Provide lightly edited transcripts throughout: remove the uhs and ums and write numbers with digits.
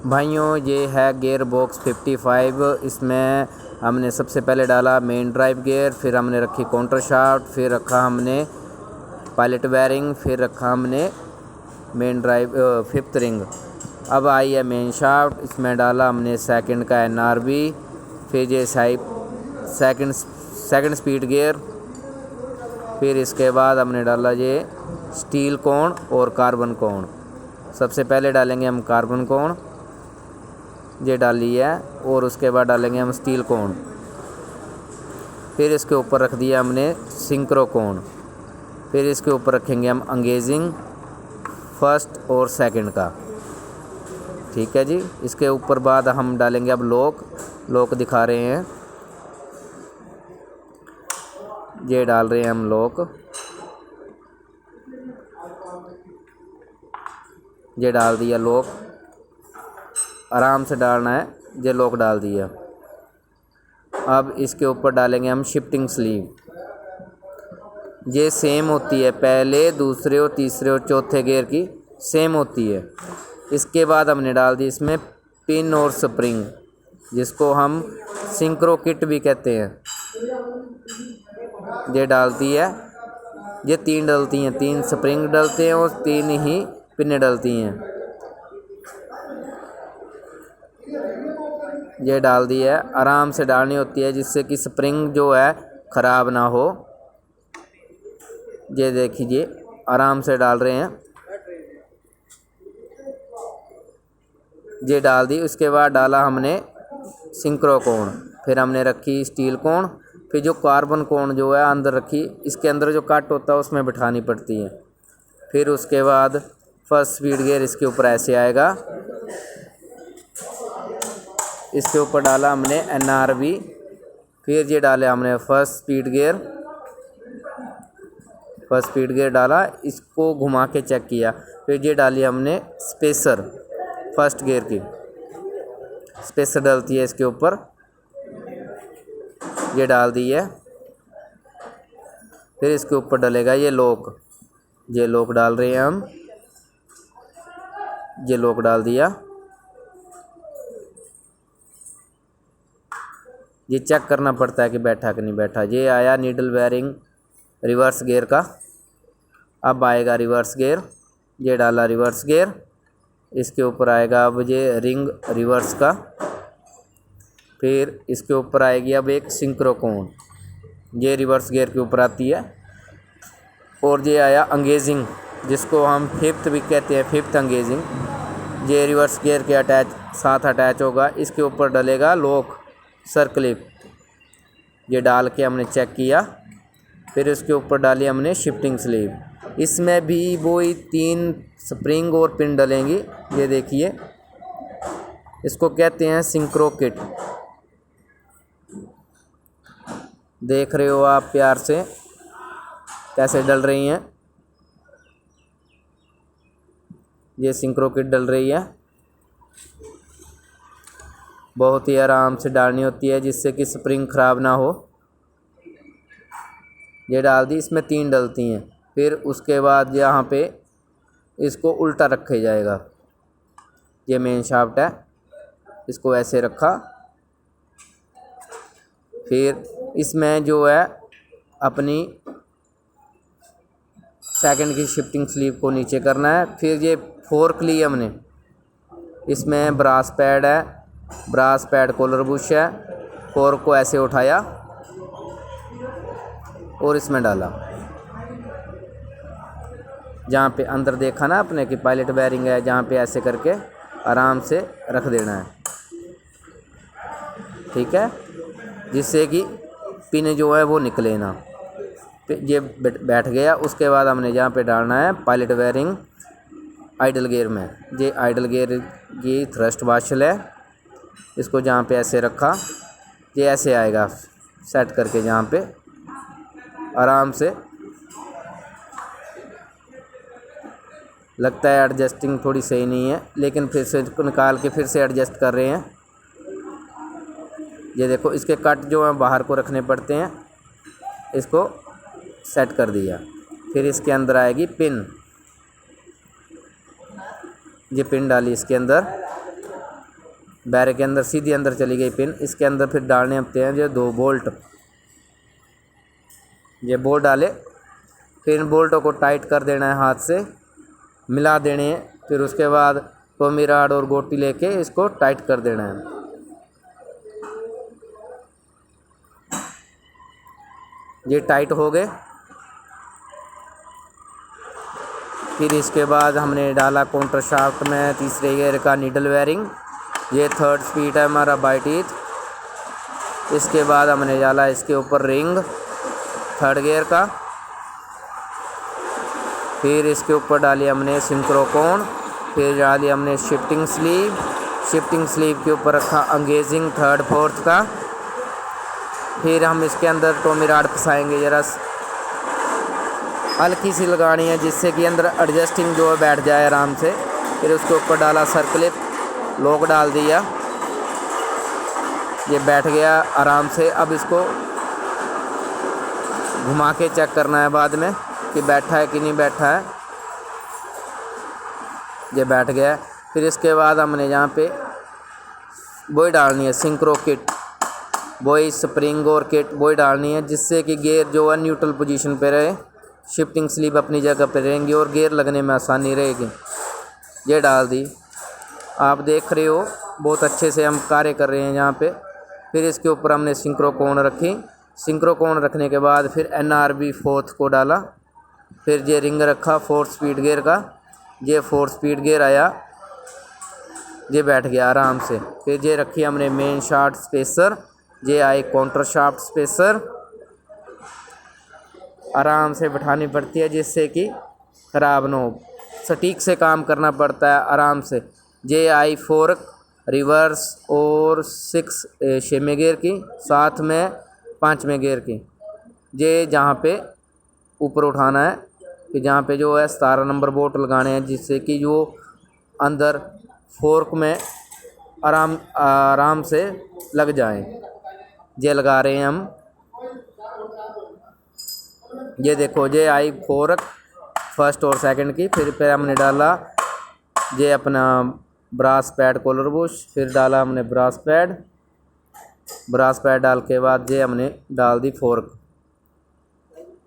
भाइयों ये है गियर बॉक्स 55। इसमें हमने सबसे पहले डाला मेन ड्राइव गियर, फिर हमने रखी काउंटर शाफ्ट, फिर रखा हमने पायलट बेयरिंग, फिर रखा हमने मेन ड्राइव फिफ्थ रिंग। अब आई है मेन शाफ्ट, इसमें डाला हमने सेकंड का NRB, फिर ये सेकंड स्पीड गियर, फिर इसके बाद हमने डाला ये स्टील कोण और कार्बन कोण। सबसे पहले डालेंगे हम कार्बन कोण, ये डाली है, और उसके बाद डालेंगे हम स्टील कोण। फिर इसके ऊपर रख दिया हमने सिंक्रो कोण। फिर इसके ऊपर रखेंगे हम अंगेजिंग फर्स्ट और सेकंड का। ठीक है जी। इसके ऊपर बाद हम डालेंगे अब लॉक दिखा रहे हैं, ये डाल रहे हैं हम लॉक, ये डाल दिया लॉक। आराम से डालना है, ये लॉक डाल दिया। अब इसके ऊपर डालेंगे हम शिफ्टिंग स्लीव। ये सेम होती है, पहले दूसरे और तीसरे और चौथे गियर की सेम होती है। इसके बाद हमने डाल दी इसमें पिन और स्प्रिंग, जिसको हम सिंक्रो किट भी कहते हैं। ये डालती है, ये 3 डलती हैं, 3 स्प्रिंग डलते हैं और 3 ही पिन डलती हैं। ये डाल दी है, आराम से डालनी होती है जिससे कि स्प्रिंग जो है ख़राब ना हो। ये देखिए आराम से डाल रहे हैं, ये डाल दी। उसके बाद डाला हमने सिंक्रो कोण, फिर हमने रखी स्टील कोण, फिर जो कार्बन कोण जो है अंदर रखी, इसके अंदर जो कट होता है उसमें बिठानी पड़ती है। फिर उसके बाद फर्स्ट स्पीड गियर इसके ऊपर ऐसे आएगा। इसके ऊपर डाला हमने NRB, फिर ये डाले हमने फर्स्ट स्पीड गियर डाला, इसको घुमा के चेक किया। फिर ये डाली हमने स्पेसर, फर्स्ट गियर की स्पेसर डलती है इसके ऊपर, ये डाल दी है। फिर इसके ऊपर डलेगा ये लॉक, ये लॉक डाल रहे हैं हम, ये लॉक डाल दिया। ये चेक करना पड़ता है कि बैठा कि नहीं बैठा। ये आया नीडल बेयरिंग रिवर्स गियर का। अब आएगा रिवर्स गियर, ये डाला रिवर्स गियर। इसके ऊपर आएगा अब ये रिंग रिवर्स का। फिर इसके ऊपर आएगी अब एक सिंक्रो कोण, ये रिवर्स गियर के ऊपर आती है। और ये आया अंगेजिंग, जिसको हम फिफ्थ भी कहते हैं, फिफ्थ अंगेजिंग। ये रिवर्स गियर के साथ अटैच होगा। इसके ऊपर डलेगा लॉक सर्कलिप, ये डाल के हमने चेक किया। फिर इसके ऊपर डाली हमने शिफ्टिंग स्लीव। इसमें भी वही 3 स्प्रिंग और पिन डलेंगी। ये देखिए, इसको कहते हैं सिंक्रो किट। देख रहे हो आप प्यार से कैसे डल रही हैं, ये सिंक्रो किट डल रही है। बहुत ही आराम से डालनी होती है जिससे कि स्प्रिंग ख़राब ना हो। ये डाल दी, इसमें 3 डलती हैं। फिर उसके बाद यहाँ पे इसको उल्टा रखा जाएगा। ये मेन शाफ्ट है, इसको ऐसे रखा। फिर इसमें जो है अपनी सेकंड की शिफ्टिंग स्लीव को नीचे करना है। फिर ये फोर्क ली हमने, इसमें ब्रास पैड है, ब्रास पैड कॉलर बुश है। फोर्क को ऐसे उठाया और इसमें डाला। जहाँ पे अंदर देखा ना अपने कि पायलट बेयरिंग है, जहाँ पे ऐसे करके आराम से रख देना है। ठीक है, जिससे कि पिन जो है वो निकले ना। ये बैठ गया। उसके बाद हमने जहाँ पे डालना है पायलट बेयरिंग आइडल गियर में। ये आइडल गियर की थ्रस्ट वाशल है, इसको जहाँ पे ऐसे रखा, ये ऐसे आएगा सेट करके। जहाँ पे आराम से लगता है एडजस्टिंग थोड़ी सही नहीं है, लेकिन फिर से इसको निकाल के फिर से एडजस्ट कर रहे हैं। ये देखो, इसके कट जो है बाहर को रखने पड़ते हैं, इसको सेट कर दिया। फिर इसके अंदर आएगी पिन, ये पिन डाली इसके अंदर। बैरिंग के अंदर सीधी अंदर चली गई पिन। इसके अंदर फिर डालने होते हैं जो 2 बोल्ट। ये बोल्ट डाले, फिर इन बोल्टों को टाइट कर देना है, हाथ से मिला देने हैं। फिर उसके बाद टोमी रॉड और गोटी लेके इसको टाइट कर देना है। ये टाइट हो गए। फिर इसके बाद हमने डाला काउंटर शाफ्ट में तीसरे गियर का नीडल बेयरिंग। ये 3rd स्पीड है हमारा बाई टीथ। इसके बाद हमने डाला इसके ऊपर रिंग 3rd गियर का। फिर इसके ऊपर डाली हमने सिंक्रो कोन। फिर डाली हमने शिफ्टिंग स्लीव। शिफ्टिंग स्लीव के ऊपर रखा एंगेजिंग 3rd 4th का। फिर हम इसके अंदर टोमी रॉड फंसाएंगे, जरा हल्की सी लगानी है जिससे कि अंदर एडजस्टिंग जो है बैठ जाए आराम से। फिर उसके ऊपर डाला सर्कलिप, लॉक डाल दिया, ये बैठ गया आराम से। अब इसको घुमा के चेक करना है बाद में कि बैठा है कि नहीं बैठा है। ये बैठ गया। फिर इसके बाद हमने यहाँ पे वही डालनी है सिंक्रो किट, वही स्प्रिंग और किट वही डालनी है जिससे कि गियर जो है न्यूट्रल पोजीशन पे रहे, शिफ्टिंग स्लीव अपनी जगह पे रहेंगी और गियर लगने में आसानी रहेगी। ये डाल दी, आप देख रहे हो बहुत अच्छे से हम कार्य कर रहे हैं यहाँ पे। फिर इसके ऊपर हमने सिंक्रो कोन रखी। सिंक्रो कोन रखने के बाद फिर NRB 4th को डाला। फिर ये रिंग रखा 4th स्पीड गियर का। ये 4th स्पीड गियर आया, ये बैठ गया आराम से। फिर ये रखी हमने मेन शाफ्ट स्पेसर। ये आई काउंटर शाफ्ट स्पेसर, आराम से बैठानी पड़ती है जिससे कि ख़राब ना हो, सटीक से काम करना पड़ता है आराम से। ये आई फोर्क रिवर्स और 6वें गियर की, साथ में 5वें गियर की। ये जहाँ पे ऊपर उठाना है कि जहाँ पे जो है 17 नंबर बोल्ट लगाने हैं जिससे कि जो अंदर फोर्क में आराम से लग जाएं। ये लगा रहे हैं हम। ये देखो, ये आई फोर्क 1st और 2nd की। फिर हमने डाला ये अपना ब्रास पैड कॉलर बुश। फिर डाला हमने ब्रास पैड डाल के बाद ये हमने डाल दी फोर्क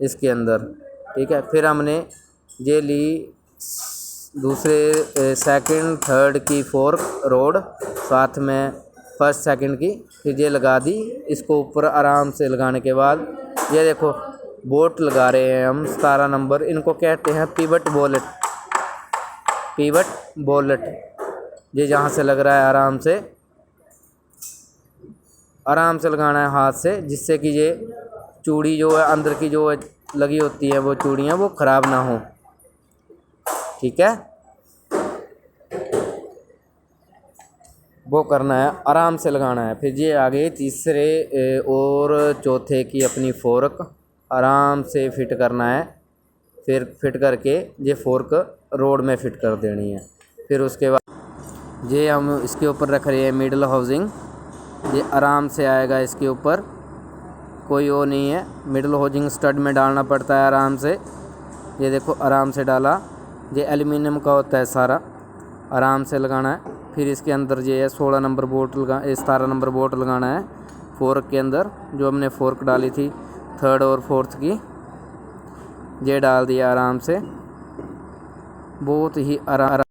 इसके अंदर, ठीक है। फिर हमने ये ली दूसरे 2nd 3rd की फोर्क रोड, साथ में 1st 2nd की। फिर ये लगा दी। इसको ऊपर आराम से लगाने के बाद ये देखो बोल्ट लगा रहे हैं हम 17 नंबर। इनको कहते हैं पिवट बोलेट। ये जहाँ से लग रहा है आराम से लगाना है हाथ से, जिससे कि ये चूड़ी जो है अंदर की जो है लगी होती है वो चूड़ियाँ वो ख़राब ना हो, ठीक है। वो करना है, आराम से लगाना है। फिर ये आगे तीसरे और चौथे की अपनी फोर्क आराम से फिट करना है। फिर फिट करके ये फोर्क रोड में फिट कर देनी है। फिर उसके बाद ये हम इसके ऊपर रख रहे हैं मिडल हाउसिंग। ये आराम से आएगा इसके ऊपर, कोई वो नहीं है। मिडल हाउसिंग स्टड में डालना पड़ता है आराम से। ये देखो आराम से डाला। ये एल्युमिनियम का होता है सारा, आराम से लगाना है। फिर इसके अंदर ये है 16 नंबर बोल्ट 17 नंबर बोल्ट लगाना है फोर्क के अंदर। जो हमने फोर्क डाली थी 3rd और 4th की, ये डाल दिया आराम से, बहुत ही आराम।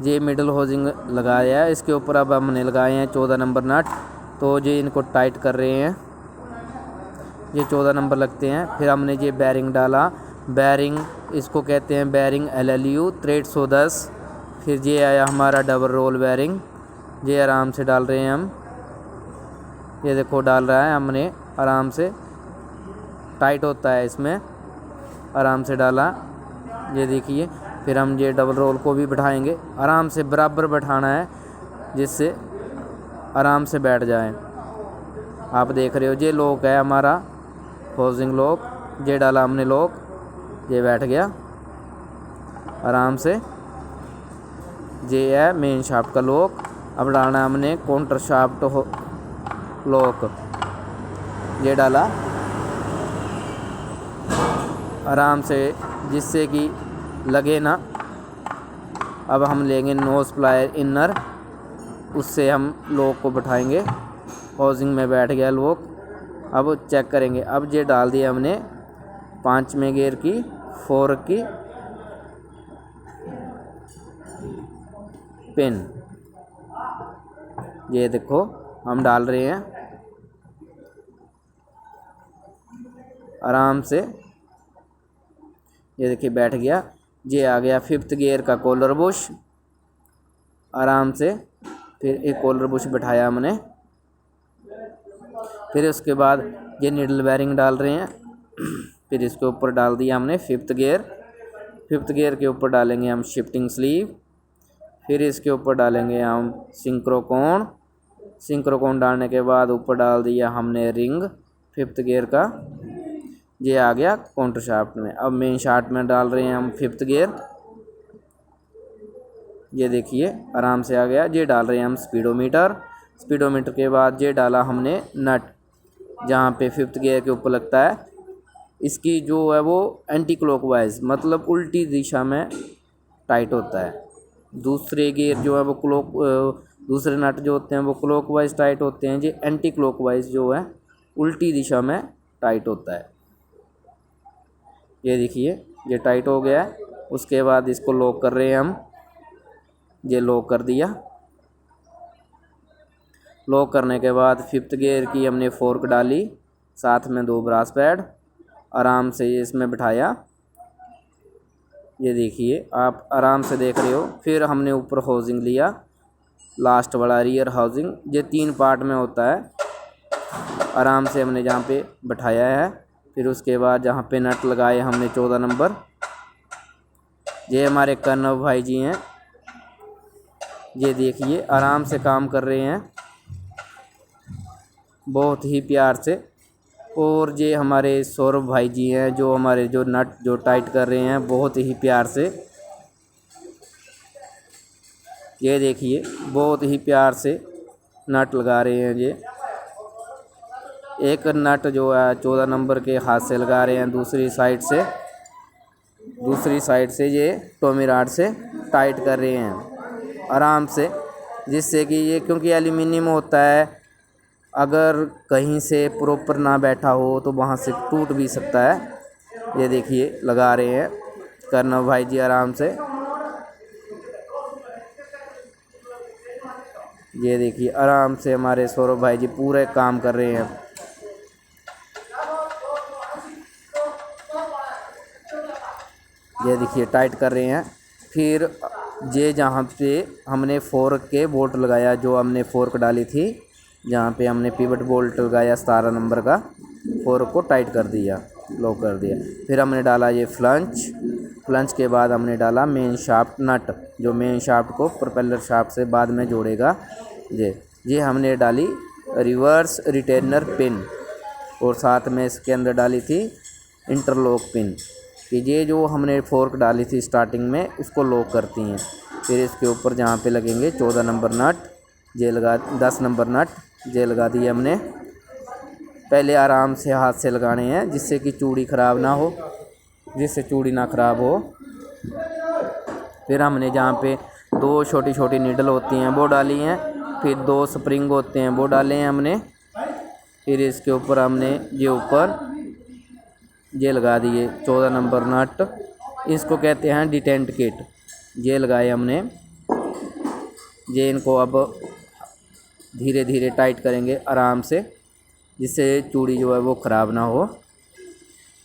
ये मिडल हाउसिंग लगाया है। इसके ऊपर अब हमने लगाए हैं 14 नंबर नट, तो ये इनको टाइट कर रहे हैं। ये 14 नंबर लगते हैं। फिर हमने ये बैरिंग डाला। बैरिंग इसको कहते हैं बैरिंग LLU 6310। फिर ये आया हमारा डबल रोल बैरिंग। ये आराम से डाल रहे हैं हम। ये देखो डाल रहा है हमने, आराम से टाइट होता है इसमें, आराम से डाला। ये देखिए। फिर हम ये डबल रोल को भी बैठाएंगे, आराम से बराबर बैठाना है जिससे आराम से बैठ जाए। आप देख रहे हो ये लॉक है हमारा हाउसिंग लॉक। ये डाला हमने लॉक, ये बैठ गया आराम से। ये है मेन शाफ्ट का लॉक। अब डालना है हमने काउंटर शाफ्ट लॉक। ये डाला आराम से जिससे कि लगे ना। अब हम लेंगे नोज प्लायर इनर, उससे हम लॉक को बैठाएंगे। हाउसिंग में बैठ गया लॉक। अब चेक करेंगे। अब ये डाल दिया हमने 5वें गियर की 4 की पिन। ये देखो हम डाल रहे हैं आराम से। ये देखिए बैठ गया। ये आ गया 5th गियर का कॉलर बुश आराम से। फिर एक कॉलर बुश बैठाया हमने। फिर उसके बाद ये नीडल बेयरिंग डाल रहे हैं। फिर इसके ऊपर डाल दिया हमने 5th गियर। 5th गियर के ऊपर डालेंगे हम शिफ्टिंग स्लीव। फिर इसके ऊपर डालेंगे हम सिंक्रोकोन। सिंक्रोकोन डालने के बाद ऊपर डाल दिया हमने रिंग 5th गियर का। ये आ गया काउंटर शाफ्ट में। अब मेन शाफ्ट में डाल रहे हैं हम 5th गियर। ये देखिए आराम से आ गया। ये डाल रहे हैं हम स्पीडोमीटर। स्पीडोमीटर के बाद ये डाला हमने नट जहाँ पे 5th गियर के ऊपर लगता है। इसकी जो है वो एंटी क्लॉकवाइज मतलब उल्टी दिशा में टाइट होता है। दूसरे गियर जो है वो दूसरे नट जो होते हैं वो क्लॉकवाइज टाइट होते हैं। ये एंटी क्लॉकवाइज जो है उल्टी दिशा में टाइट होता है। ये देखिए ये टाइट हो गया है। उसके बाद इसको लॉक कर रहे हैं हम। ये लॉक कर दिया। लॉक करने के बाद 5th गियर की हमने फोर्क डाली, साथ में 2 ब्रास पैड आराम से ये इसमें बिठाया। ये देखिए आप आराम से देख रहे हो। फिर हमने ऊपर हाउसिंग लिया, लास्ट वाला रियर हाउसिंग। ये 3 पार्ट में होता है। आराम से हमने जहाँ पे बिठाया है। फिर उसके बाद जहाँ पे नट लगाए हमने 14 नंबर। ये हमारे कर्नव भाई जी हैं। ये देखिए आराम से काम कर रहे हैं बहुत ही प्यार से। और ये हमारे सौरभ भाई जी हैं जो हमारे जो नट जो टाइट कर रहे हैं बहुत ही प्यार से। ये देखिए बहुत ही प्यार से नट लगा रहे हैं। ये एक नट जो है 14 नंबर के हाथ से लगा रहे हैं, दूसरी साइड से ये टॉमी रॉड से टाइट कर रहे हैं आराम से। जिससे कि ये क्योंकि एल्यूमिनियम होता है, अगर कहीं से प्रॉपर ना बैठा हो तो वहाँ से टूट भी सकता है। ये देखिए लगा रहे हैं कर्नव भाई जी आराम से। ये देखिए आराम से हमारे सौरभ भाई जी पूरे काम कर रहे हैं। ये देखिए टाइट कर रहे हैं। फिर ये जहाँ पे हमने फोर्क के बोल्ट लगाया, जो हमने फोर्क डाली थी जहाँ पे हमने पिवट बोल्ट लगाया 17 नंबर का, फोर्क को टाइट कर दिया, लॉक कर दिया। फिर हमने डाला ये फ्लंच के बाद हमने डाला मेन शाफ्ट नट, जो मेन शाफ्ट को प्रोपेलर शाफ्ट से बाद में जोड़ेगा। ये हमने डाली रिवर्स रिटेनर पिन, और साथ में इसके अंदर डाली थी इंटरलॉक पिन कि ये जो हमने फोर्क डाली थी स्टार्टिंग में उसको लॉक करती हैं। फिर इसके ऊपर जहाँ पे लगेंगे 14 नंबर नट, ये लगा 10 नंबर नट ये लगा दिए हमने। पहले आराम से हाथ से लगाने हैं जिससे कि चूड़ी ख़राब ना हो, फिर हमने जहाँ पे 2 छोटी छोटी नीडल होती हैं वो डाली हैं। फिर 2 स्प्रिंग होते हैं वो डाले हैं हमने। फिर इसके ऊपर हमने ये लगा दिए 14 नंबर नट, इसको कहते हैं डिटेंट किट। ये लगाए हमने। ये इनको अब धीरे धीरे टाइट करेंगे आराम से, जिससे चूड़ी जो है वो ख़राब ना हो।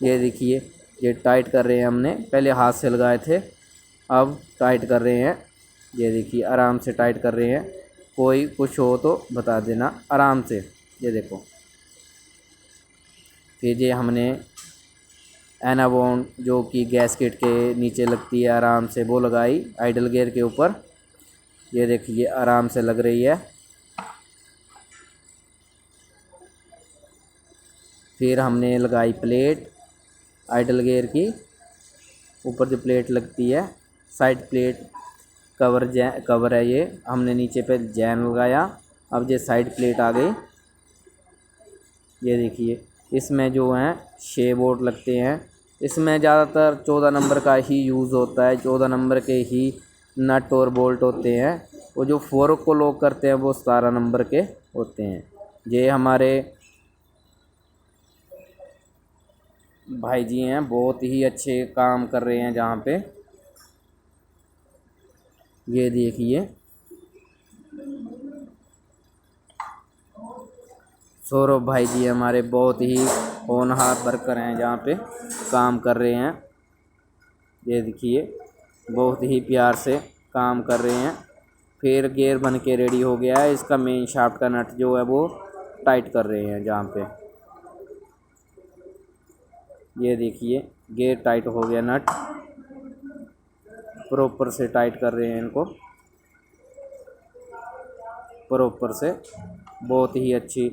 ये देखिए ये टाइट कर रहे हैं हमने, पहले हाथ से लगाए थे अब टाइट कर रहे हैं। ये देखिए आराम से टाइट कर रहे हैं। कोई कुछ हो तो बता देना आराम से। ये देखो। फिर ये हमने एनाबॉन्ड जो कि गैसकेट के नीचे लगती है आराम से वो लगाई आइडल गियर के ऊपर। ये देखिए आराम से लग रही है। फिर हमने लगाई प्लेट आइडल गियर की ऊपर, जो प्लेट लगती है साइड प्लेट कवर है ये, हमने नीचे पे जैन लगाया। अब ये साइड प्लेट आ गई। ये देखिए इसमें जो हैं 6 बोल्ट लगते हैं। इसमें ज़्यादातर 14 नंबर का ही यूज़ होता है, 14 नंबर के ही नट और बोल्ट होते हैं। वो जो फोर्क को लॉक करते हैं वो 17 नंबर के होते हैं। ये हमारे भाई जी हैं, बहुत ही अच्छे काम कर रहे हैं जहाँ पे। ये देखिए सौरभ भाई जी हमारे बहुत ही होनहार वर्कर हैं जहाँ पे काम कर रहे हैं। ये देखिए बहुत ही प्यार से काम कर रहे हैं। फिर गियर बन के रेडी हो गया है। इसका मेन शाफ्ट का नट जो है वो टाइट कर रहे हैं जहाँ पे। ये देखिए गियर टाइट हो गया, नट प्रॉपर से टाइट कर रहे हैं इनको प्रॉपर से। बहुत ही अच्छी